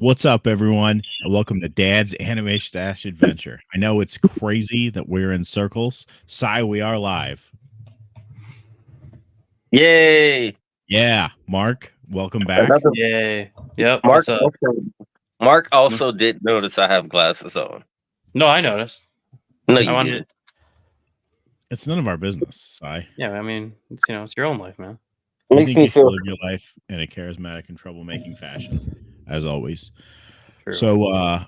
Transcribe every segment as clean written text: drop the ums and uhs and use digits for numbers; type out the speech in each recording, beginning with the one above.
What's up, everyone? And welcome to Dad's Stache Adventure. I know it's crazy that we're in circles. Cy, we are live. Yay! Yeah, Mark, welcome back. Yay. Yep. Mark What's up? also did notice I have glasses on. No, I noticed. No, I you wanted didn't. It's none of our business, Cy. Yeah, I mean, it's your own life, man. I Makes think me you should feel. live your life in a charismatic and troublemaking fashion, as always. True. So,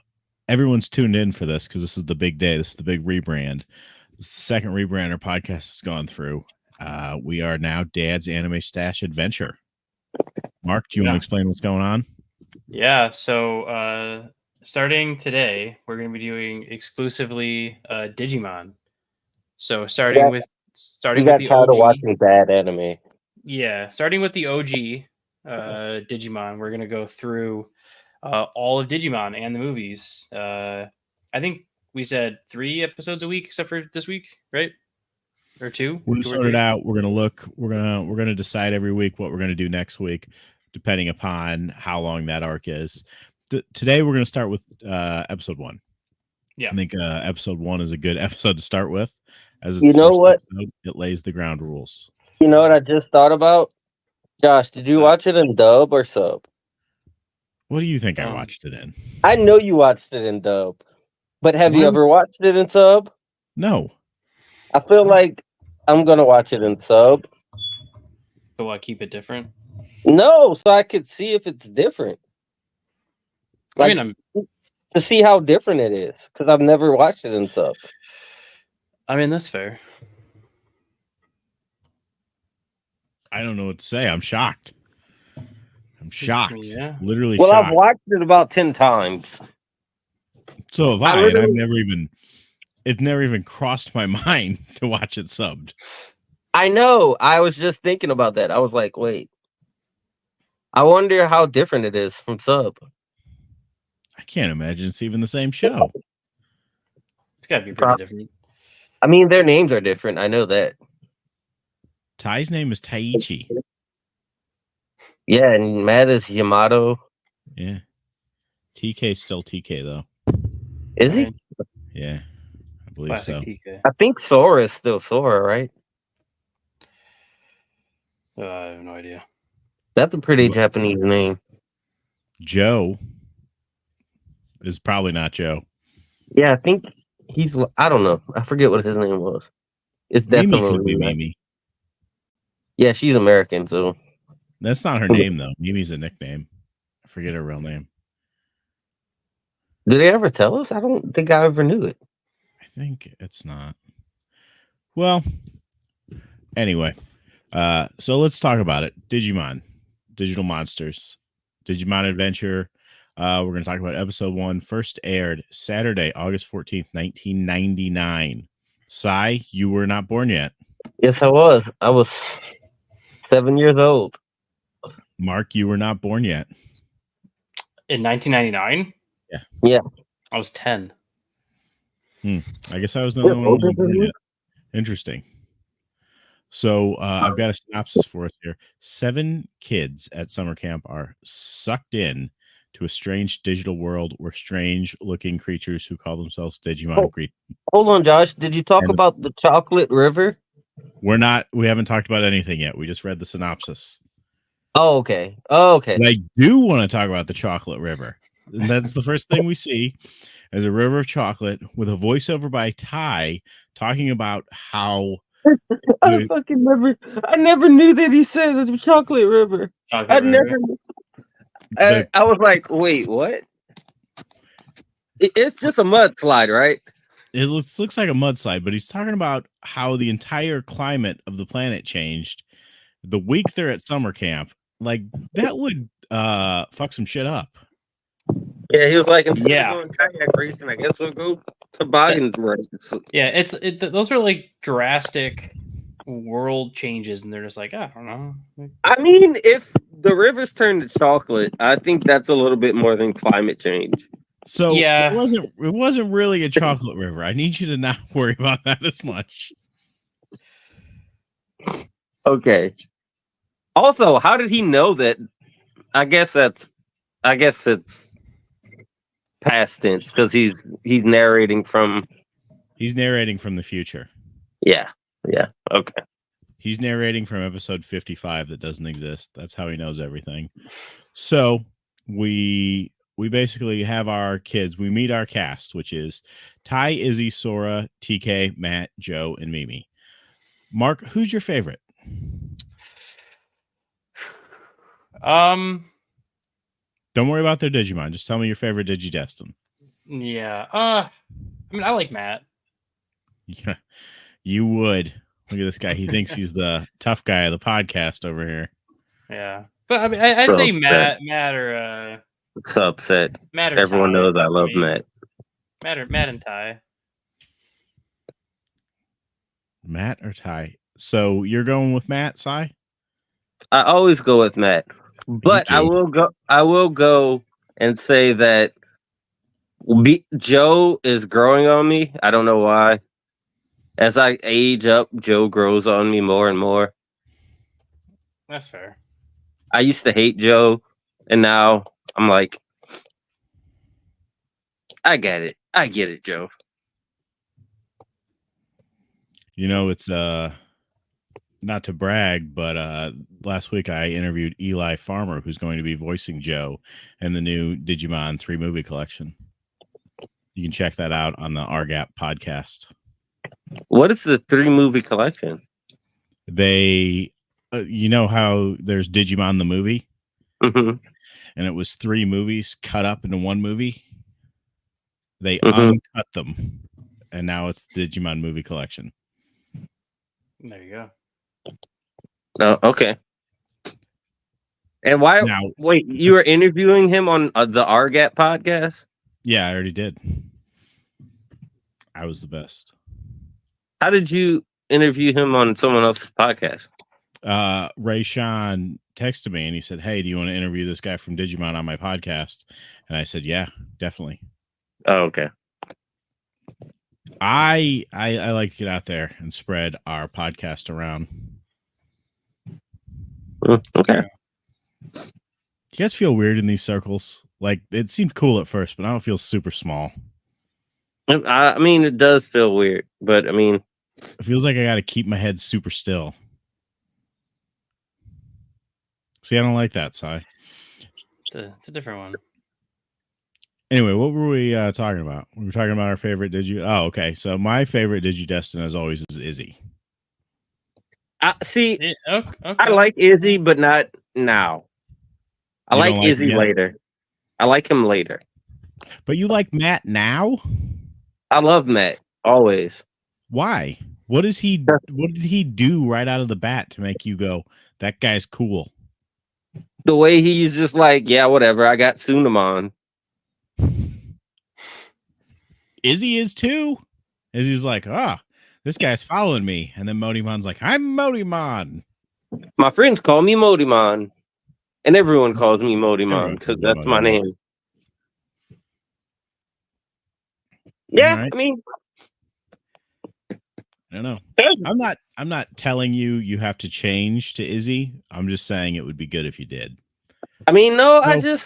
everyone's tuned in for this because this is the big day. This is the big rebrand. This is the second rebrand our podcast has gone through. We are now Dad's Stache Adventure. Mark, do you want to explain what's going on? Yeah, so starting today, we're going to be doing exclusively Digimon. So starting with You got the tired of OG. watching bad anime. Yeah, starting with the OG Digimon, we're going to go through all of Digimon and the movies. I think we said 3 episodes a week, except for this week, right? Or 2? We're gonna sort it out. We're gonna look. We're gonna decide every week what we're gonna do next week, depending upon how long that arc is. Today we're gonna start with episode 1. Yeah, I think episode 1 is a good episode to start with, as it's You know what? episode, it lays the ground rules. You know what I just thought about? Josh, did you watch it in dub or sub? What do you think I watched it in? I know you watched it in dub, but have you What? ever watched it in sub? No. I feel like I'm gonna watch it in sub. So what? Keep it different. No, so I could see if it's different. Like, to see how different it is, because I've never watched it in sub. I mean, that's fair. I don't know what to say. I'm shocked. Yeah. Literally Well, shocked. I've watched it about 10 times. So have I, and it's never even crossed my mind to watch it subbed. I know. I was just thinking about that. I was like, wait. I wonder how different it is from sub. I can't imagine it's even the same show. It's got to be pretty different. I mean, their names are different. I know that. Ty's name is Taichi. Yeah, and Matt is Yamato. Yeah. TK's still TK, though. Is he? Yeah, I believe Classic so. TK. I think Sora is still Sora, right? I have no idea. That's a pretty Japanese name. Joe is probably not Joe. Yeah, I think he's. I don't know. I forget what his name was. It's Mimi definitely could be Mimi. Yeah, she's American, so that's not her name though. Mimi's a nickname. I forget her real name. Did they ever tell us? I don't think I ever knew it. I think it's not. Well, anyway, so let's talk about it. Digimon, Digital Monsters, Digimon Adventure. We're going to talk about episode 1. First aired Saturday, August 14th, 1999. Cy, you were not born yet. Yes, I was. I was 7 years old. Mark, you were not born yet. In 1999? Yeah. I was 10. I guess I was the only one who wasn't born yet. Interesting. So I've got a synopsis for us here. 7 kids at summer camp are sucked in to a strange digital world where strange-looking creatures who call themselves Digimon greet them. Hold on, Josh. Did you talk about the chocolate river? We haven't talked about anything yet. We just read the synopsis. Oh, okay. Oh, okay. But I do want to talk about the chocolate river. And that's the first thing we see as a river of chocolate with a voiceover by Ty talking about how I never knew that he said the chocolate river. I was like, wait, what? It's just a mudslide, right? It looks like a mudslide, but he's talking about how the entire climate of the planet changed the week they're at summer camp. Like, that would fuck some shit up. Yeah, he was like, instead of going kayak racing, I guess we'll go toboggan race. Yeah, those are like drastic world changes, and they're just like, I don't know. I mean, if the rivers turn to chocolate, I think that's a little bit more than climate change. So it wasn't really a chocolate river. I need you to not worry about that as much. Okay. Also, how did he know that? I guess it's past tense because he's narrating from. He's narrating from the future. Yeah. Okay. He's narrating from episode 55 that doesn't exist. That's how he knows everything. So we basically have our kids. We meet our cast, which is Ty, Izzy, Sora, TK, Matt, Joe, and Mimi. Mark, who's your favorite? Um, Don't worry about their Digimon. Just tell me your favorite Digidestin. yeah. I mean, I like Matt. Yeah, you would. Look at this guy. He thinks he's the tough guy of the podcast over here. Yeah, but I mean, I'd So say upset. Matt or So upset. Matt or Everyone Ty. knows I love Matt. Matt and Ty. Matt or Ty? So you're going with Matt, Sai? I always go with Matt, but I do. will go and say that Joe is growing on me. I don't know why. As I age up, Joe grows on me more and more. That's fair. I used to hate Joe, and now I'm like, I get it. I get it, Joe. You know, it's not to brag, but last week I interviewed Eli Farmer, who's going to be voicing Joe in the new Digimon 3 movie collection. You can check that out on the RGAP podcast. What is the 3 movie collection? They, you know how there's Digimon the movie? Mm-hmm. And it was 3 movies cut up into one movie. They Mhm. uncut them, and now it's the Digimon movie collection. There you go. Oh, okay. And why? Now, wait, you were interviewing him on the RGAT podcast? Yeah, I already did. I was the best. How did you interview him on someone else's podcast? Ray Sean texted me and he said, "Hey, do you want to interview this guy from Digimon on my podcast?" And I said, "Yeah, definitely." Oh, okay. I like to get out there and spread our podcast around. Okay. Do you guys feel weird in these circles? Like, it seemed cool at first, but I don't feel super small. I mean, it does feel weird, but I mean, It feels like I got to keep my head super still. See, I don't like that, Sai. It's a different one. Anyway, what were we talking about? We were talking about our favorite Oh, okay. So my favorite Digidestin, as always, is Izzy. see, Yeah, okay. I like Izzy, but not now. I You like don't like Izzy him yet? later. I like him later. But you like Matt now? I love Matt always. Why? What did he do right out of the bat to make you go, that guy's cool? The way he's just like, yeah, whatever. I got Sunamon. Izzy is too. Izzy's like, this guy's following me. And then Modimon's like, I'm Modimon. My friends call me Modimon. And everyone calls me Modimon Everyone because calls you that's my Modimon. name. Yeah, Right. I mean, I don't know. I'm not telling you have to change to Izzy. I'm just saying it would be good if you did. I mean, no, No.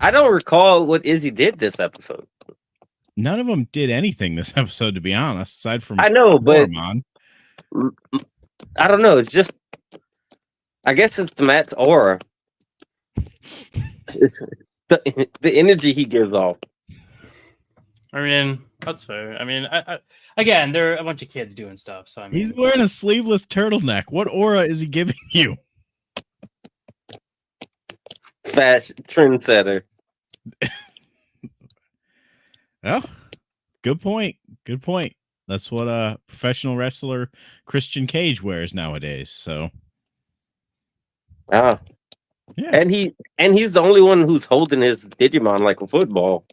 I don't recall what Izzy did this episode. None of them did anything this episode, to be honest, aside from I know, but Goramon. I don't know. It's just, I guess it's Matt's aura. It's the energy he gives off. I mean, that's fair. I mean, I again, there are a bunch of kids doing stuff. So I mean, He's wearing a sleeveless turtleneck. What aura is he giving you? Fat trendsetter. Oh, good point. Good point. That's what a professional wrestler Christian Cage wears nowadays. So Ah. yeah. And he's the only one who's holding his Digimon like a football.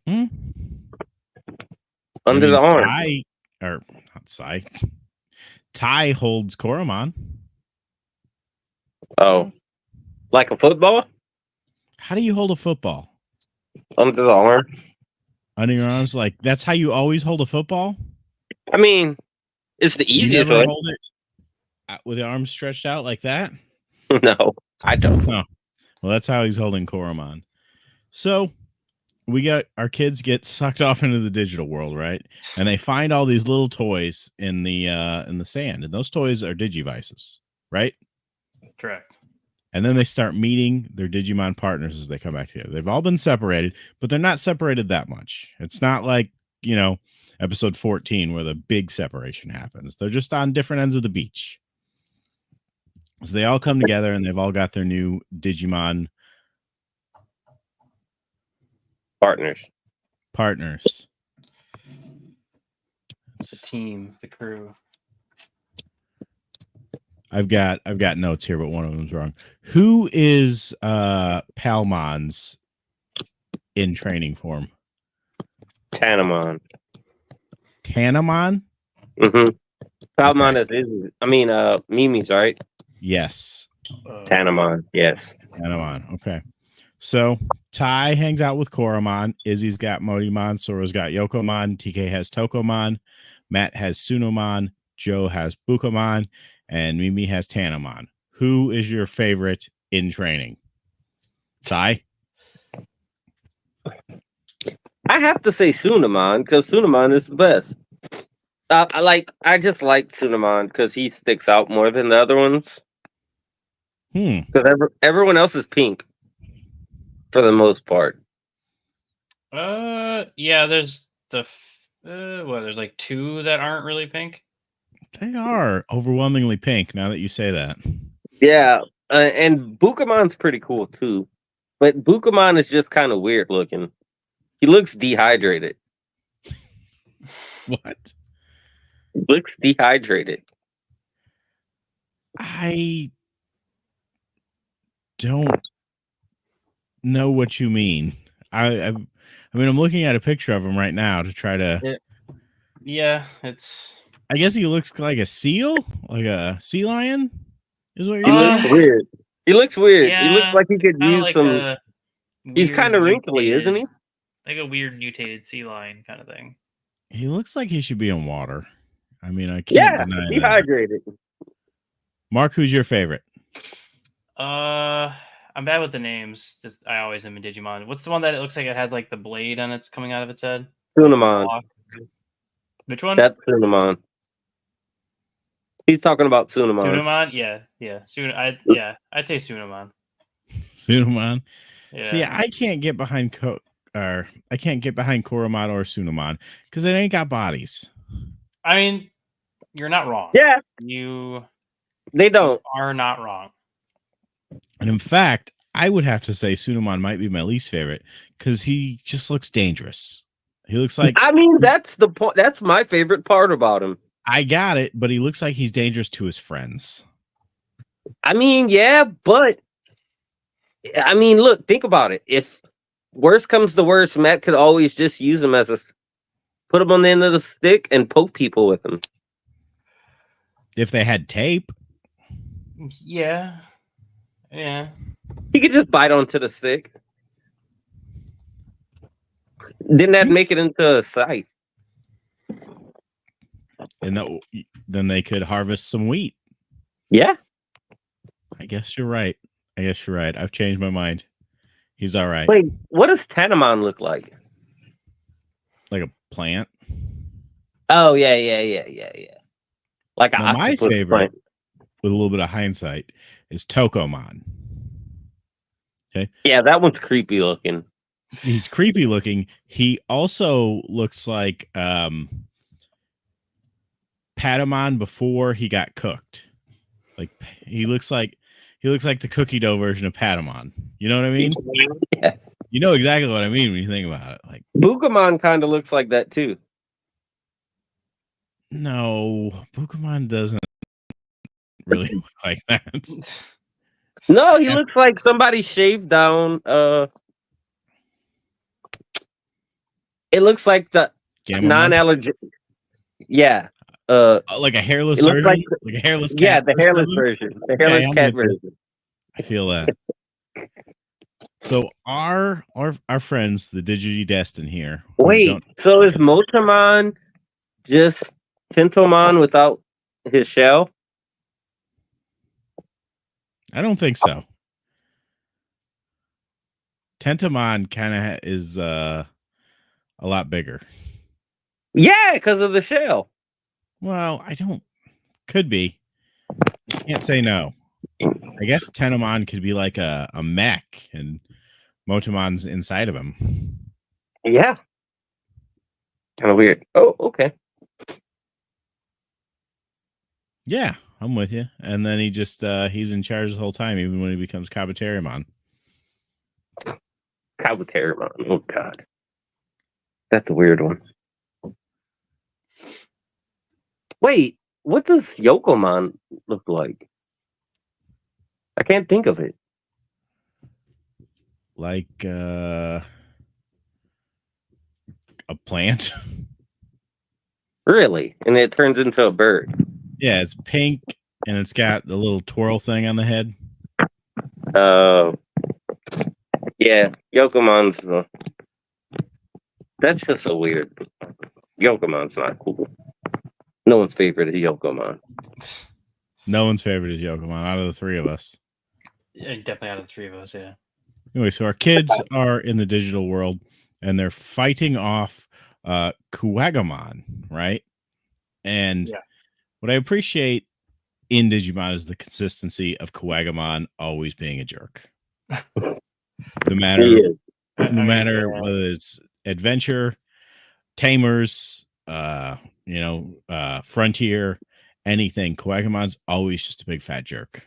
Hmm. Under the arm. Ty holds Koromon. Oh. Like a football? How do you hold a football? Under the arm. Under your arms? Like, that's how you always hold a football? I mean, it's the You easiest never way. hold it with the arms stretched out like that? No, I don't. No. Well, that's how he's holding Koromon. So, our kids get sucked off into the digital world, right? And they find all these little toys in the sand, and those toys are Digivices, right? Correct. And then they start meeting their Digimon partners as they come back together. They've all been separated, but they're not separated that much. It's not like, episode 14 where the big separation happens. They're just on different ends of the beach. So they all come together and they've all got their new Digimon Partners. The team, the crew. I've got notes here, but one of them's wrong. Who is Palmon's in training form? Tanamon. Tanamon? Mm-hmm. Palmon is Mimi's, right? Yes. Tanamon, yes. Tanamon. Okay. So Tai hangs out with Koromon. Izzy's got Modimon. Sora's got Yokomon. TK has Tokomon. Matt has Sunomon. Joe has Bukomon. And Mimi has Tanamon. Who is your favorite in training? Tai? I have to say Sunomon because Sunomon is the best. I just like Sunomon because he sticks out more than the other ones. Because everyone else is pink for the most part. Yeah. There's there's like 2 that aren't really pink. They are overwhelmingly pink. Now that you say that. Yeah, and Bukamon's pretty cool too, but Bukamon is just kind of weird looking. He looks dehydrated. What? Looks dehydrated. I don't know what you mean. I mean, I'm looking at a picture of him right now to try to. Yeah, it's. I guess he looks like a seal, like a sea lion. Is what you're He saying? looks weird. He looks weird. Yeah, he looks like he could use like some. He's kind of wrinkly, isn't he? Like a weird mutated sea lion kind of thing. He looks like he should be in water. I mean, I can't deny dehydrated. that. Mark, who's your favorite? I'm bad with the names. I always am in Digimon. What's the one that it looks like it has like the blade on it's coming out of its head? Sunomon. Which one? That's Sunomon. He's talking about Sunomon. Sunomon? Yeah. I'd say Sunomon. Sunomon. Yeah. See, I can't get behind Koromon or Sunomon because they ain't got bodies. I mean, you're not wrong. Yeah. They don't. Are not wrong. And in fact, I would have to say Sunomon might be my least favorite because he just looks dangerous. He looks like. I mean, that's the point. That's my favorite part about him. I got it, but he looks like he's dangerous to his friends. I mean, yeah, but I mean, look, think about it. If worst comes to worst, Matt could always just use him put him on the end of the stick and poke people with him. If they had tape. Yeah. Yeah. He could just bite onto the stick. Didn't that make it into a scythe? And then they could harvest some wheat. Yeah. I guess you're right. I've changed my mind. He's all right. Wait, what does Tanamon look like? Like a plant. Oh, yeah. Like my favorite, plant. With a little bit of hindsight, is Tokomon. Okay. Yeah, that one's creepy looking. He's creepy looking. He also looks like Patamon before he got cooked. Like he looks like the cookie dough version of Patamon. You know what I mean? Yes. You know exactly what I mean when you think about it. Like Bukamon kind of looks like that too. No, Bukamon doesn't really look like that. No, he looks like somebody shaved down. It looks like the non-allergic. Yeah. Like a hairless version. Like a hairless cat. Yeah, the hairless version. The hairless cat version. I feel that. So our friends, the Digity Destin here. Wait, so is Motomon just Tentomon without his shell? I don't think so. Tentomon kind of is a lot bigger. Yeah, because of the shell. Well, I don't. Could be. Can't say no. I guess Tentomon could be like a mech, and Motomon's inside of him. Yeah. Kind of weird. Oh, okay. Yeah, I'm with you. And then he just he's in charge the whole time, even when he becomes Kabuterimon. Kabuterimon. Oh God, that's a weird one. Wait, what does Yokomon look like? I can't think of it. Like a plant. Really? And it turns into a bird. Yeah, it's pink and it's got the little twirl thing on the head. Yeah, Yokomon's. That's just so weird. Yokomon's not cool. No one's favorite is Yokomon. No one's favorite is Yokomon out of the three of us. Yeah, definitely out of the three of us, yeah. Anyway, so our kids are in the digital world and they're fighting off Kuwagamon, right? And what I appreciate in Digimon is the consistency of Kuwagamon always being a jerk. No matter whether it's Adventure, Tamers, Frontier, anything, Kuwagamon's always just a big fat jerk.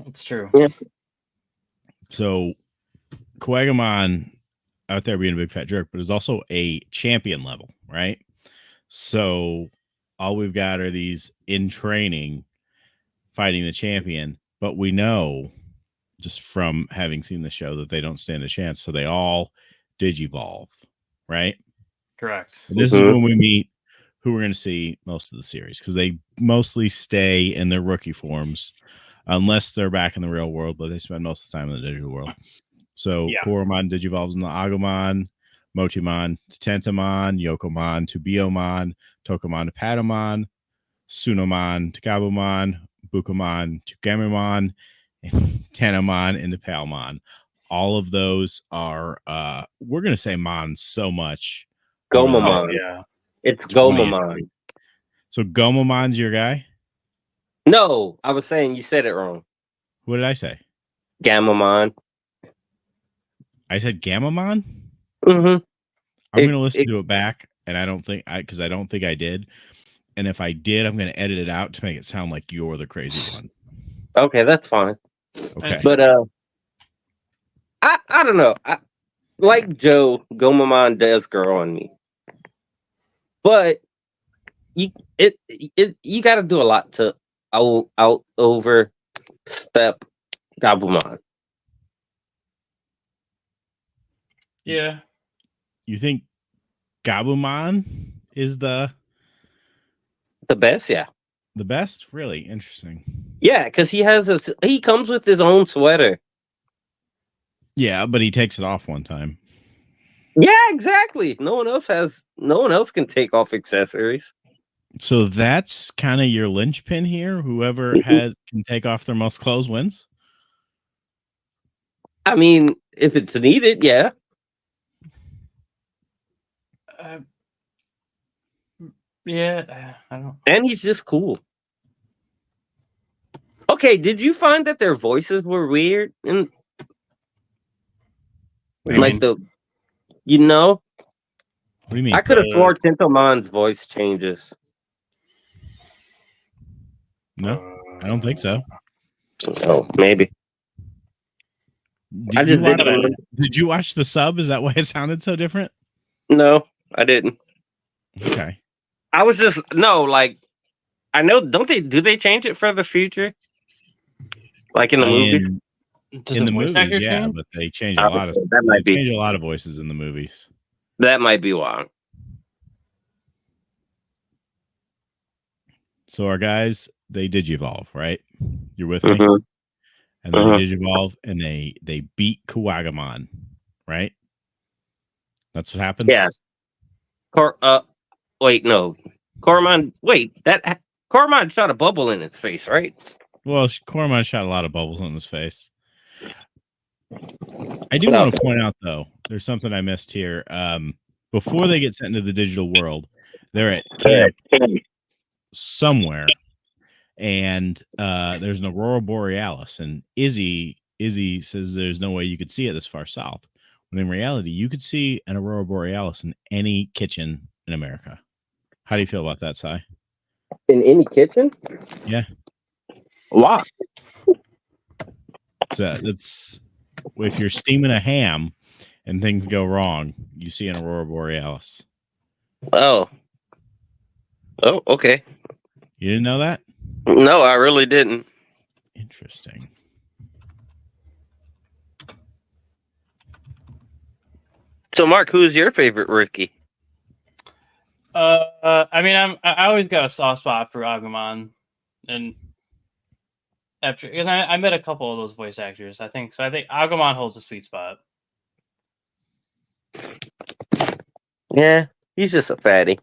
It's true. Yeah. So Kuwagamon out there being a big fat jerk, but is also a champion level, right? So all we've got are these in training fighting the champion, but we know just from having seen the show that they don't stand a chance. So they all digivolve, right? Correct. And this is when we meet who we're going to see most of the series, because they mostly stay in their rookie forms unless they're back in the real world, but they spend most of the time in the digital world. So Koromon digivolves into Agumon, Motimon to Tentomon, Yokomon to Biomon, Tokomon to Patamon, Sunomon to Gabumon, Bukomon to Gamamon, and Tennomon into Palmon. All of those are we're gonna say Mon so much. Gomamon. Yeah. It's Gomamon. So Gomamon's your guy? No, I was saying you said it wrong. What did I say? Gamamon. I said Gamamon? Mm-hmm. I'm gonna listen to it back, and I don't think I did. And if I did, I'm gonna edit it out to make it sound like you're the crazy one. Okay, that's fine. Okay. But I don't know. Like Joe, Gomamon does grow on me. But you got to do a lot to out overstep Gabumon. Yeah. You think Gabumon is the best? Yeah. The best? Really interesting. Yeah, because he comes with his own sweater. Yeah, but he takes it off one time. Yeah, exactly. No one else can take off accessories. So that's kind of your linchpin here. Whoever can take off their most clothes wins. I mean, if it's needed, yeah. Yeah, I don't. And he's just cool. Okay, did you find that their voices were weird and like What do you mean? I could have sworn Tentomon's voice changes. No, I don't think so. Oh, maybe. Did you watch the sub? Is that why it sounded so different? No, I didn't. Okay. I was just I know. Do they change it for the future? Like in the movie? In the movies, yeah, but they change a lot of change a lot of voices in the movies. That might be why. So our guys, they digivolve, right? You're with me? And then they digivolve and they beat Kuwagamon, right? That's what happens? Yeah. Wait, no. Koromon shot a bubble in its face, right? Well, Koromon shot a lot of bubbles in his face. I do want to point out, though, there's something I missed here. Before they get sent into the digital world, they're at camp somewhere, and there's an aurora borealis, and Izzy says there's no way you could see it this far south, when in reality you could see an aurora borealis in any kitchen in America. How do you feel about that, Si? In any kitchen? Yeah. Wow. That's if you're steaming a ham and things go wrong, you see an aurora borealis. Oh, okay. You didn't know that? No, I really didn't. Interesting. So, Mark, who's your favorite rookie? I mean, I always got a soft spot for Agumon, and because I met a couple of those voice actors, I think Agumon holds a sweet spot. Yeah, he's just a fatty.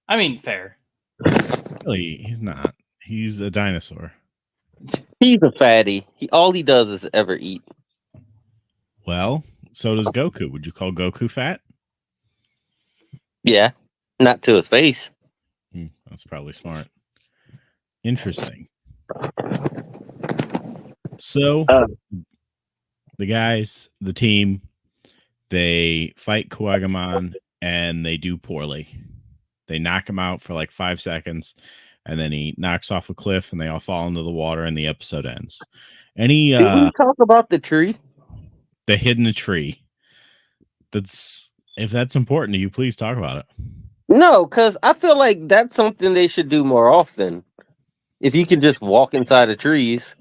I mean, fair. Really, he's not. He's a dinosaur. He's a fatty. All he does is ever eat. Well, so does Goku. Would you call Goku fat? Yeah, not to his face. That's probably smart. Interesting. So, the guys, the team, they fight Kuwagamon, and they do poorly. They knock him out for like 5 seconds, and then he knocks off a cliff, and they all fall into the water, and the episode ends. Did we talk about the tree? The hidden tree. If that's important to you, please talk about it. No, because I feel like that's something they should do more often. If you can just walk inside of trees.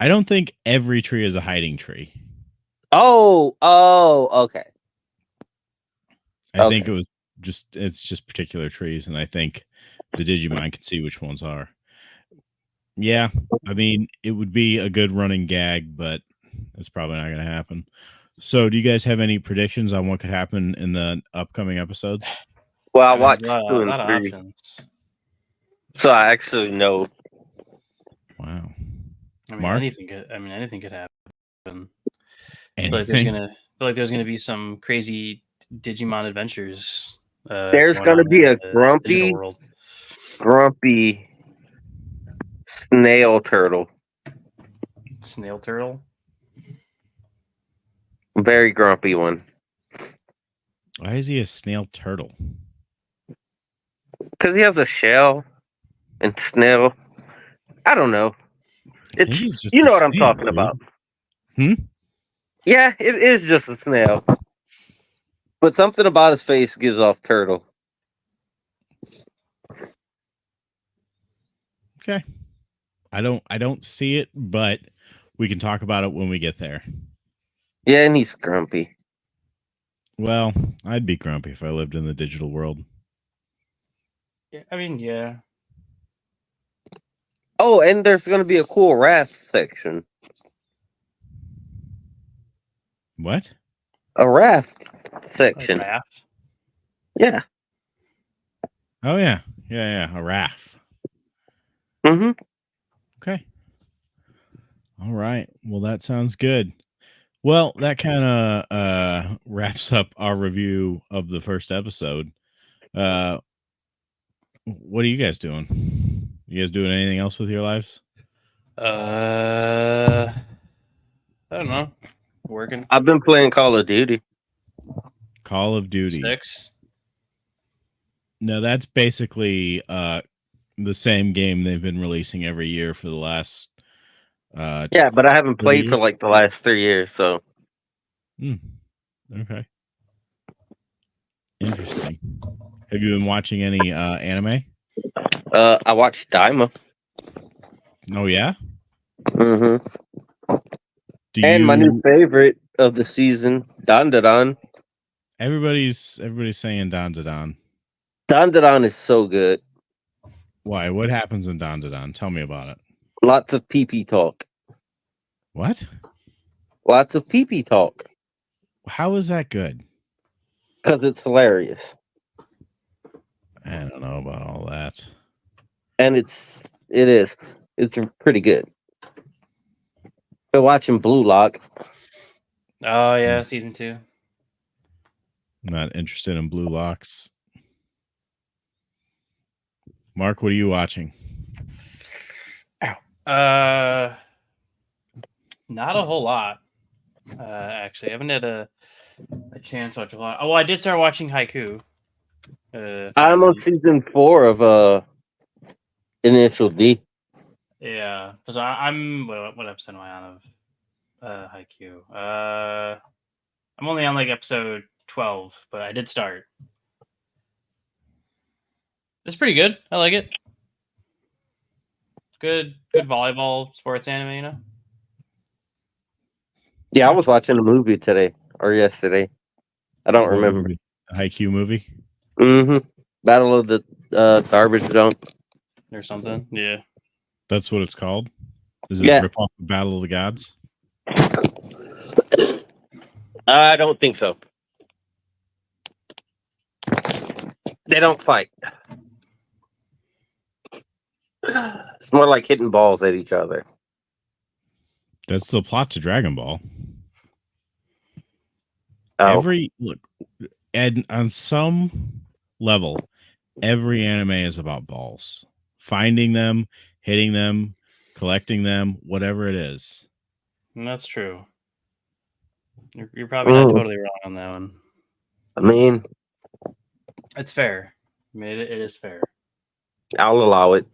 I don't think every tree is a hiding tree. Oh, okay. I think it's just particular trees, and I think the Digimon can see which ones are. Yeah, I mean, it would be a good running gag, but it's probably not going to happen. So, do you guys have any predictions on what could happen in the upcoming episodes? Well, I watched 2 a lot and of 3, options. so I actually know. Wow. I mean, Mark? anything could happen. Anything? I feel like there's gonna be some crazy Digimon adventures. There's gonna be a grumpy snail turtle. Snail turtle. Very grumpy one. Why is he a snail turtle? Because he has a shell and snail. I don't know. It's just you know a what I'm snail, talking dude. about. Hmm? Yeah, it is just a snail. But something about his face gives off turtle. Okay. I don't see it, but we can talk about it when we get there. Yeah, and he's grumpy. Well, I'd be grumpy if I lived in the digital world. Yeah, I mean, yeah. Oh, and there's going to be a cool raft section. What? A raft section. A raft? Yeah. Oh, yeah. Yeah. A raft. Mm-hmm. Okay. All right. Well, that sounds good. Well, that kind of wraps up our review of the first episode. What are you guys doing? You guys doing anything else with your lives? I don't know. Working. I've been playing Call of Duty. Call of Duty 6. No, that's basically the same game they've been releasing every year for the last. Yeah, but I haven't played for like the last 3 years, so. Okay. Interesting. Have you been watching any anime? I watched Daima. Oh yeah. Mm-hmm. And my new favorite of the season, Dandadan. Everybody's saying Dandadan. Dandadan is so good. Why? What happens in Dandadan? Tell me about it. Lots of pee-pee talk. What? Lots of pee-pee talk. How is that good? Because it's hilarious. I don't know about all that. And it is. It's pretty good. Been watching Blue Lock. Oh yeah, season 2. I'm not interested in Blue Locks. Mark, what are you watching? Not a whole lot. Actually, I haven't had a chance to watch a lot. Oh, well, I did start watching Haiku. I'm on season 4 of Initial D. Yeah, because I'm what episode am I on of Haiku? I'm only on like episode 12, but I did start. It's pretty good. I like it. Good volleyball sports anime, you know. Yeah, I was watching a movie today or yesterday. I don't What remember. movie? The Haikyuu movie? Mm-hmm. Battle of the Garbage Dump. Or something. Yeah. That's what it's called? Is it Yeah. rip off the Battle of the Gods? I don't think so. They don't fight. It's more like hitting balls at each other. That's the plot to Dragon Ball. Oh. And on some level, every anime is about balls. Finding them, hitting them, collecting them, whatever it is. That's true. You're probably not totally wrong on that one. I mean, it's fair. I mean, it is fair. I'll allow it.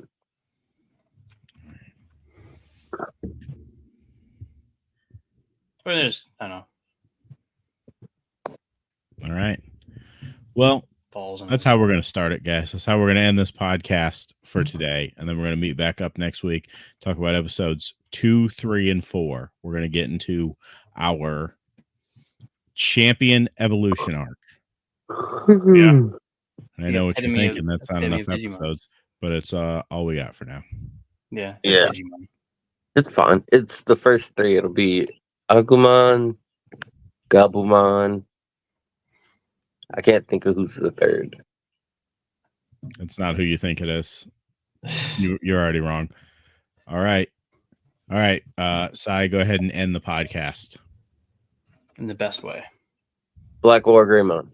But there's, I don't know. All right. Well, balls. That's how we're going to start it, guys. That's how we're going to end this podcast for today. And then we're going to meet back up next week, talk about episodes 2, 3, and 4. We're going to get into our champion evolution arc. Yeah. And I know what you're thinking. That's not enough episodes, but it's all we got for now. Yeah. Digimon. It's fun. It's the first 3. It'll be Agumon, Gabumon. I can't think of who's the 3rd. It's not who you think it is. You're already wrong. All right. Sai, go ahead and end the podcast. In the best way. Black War Greymon.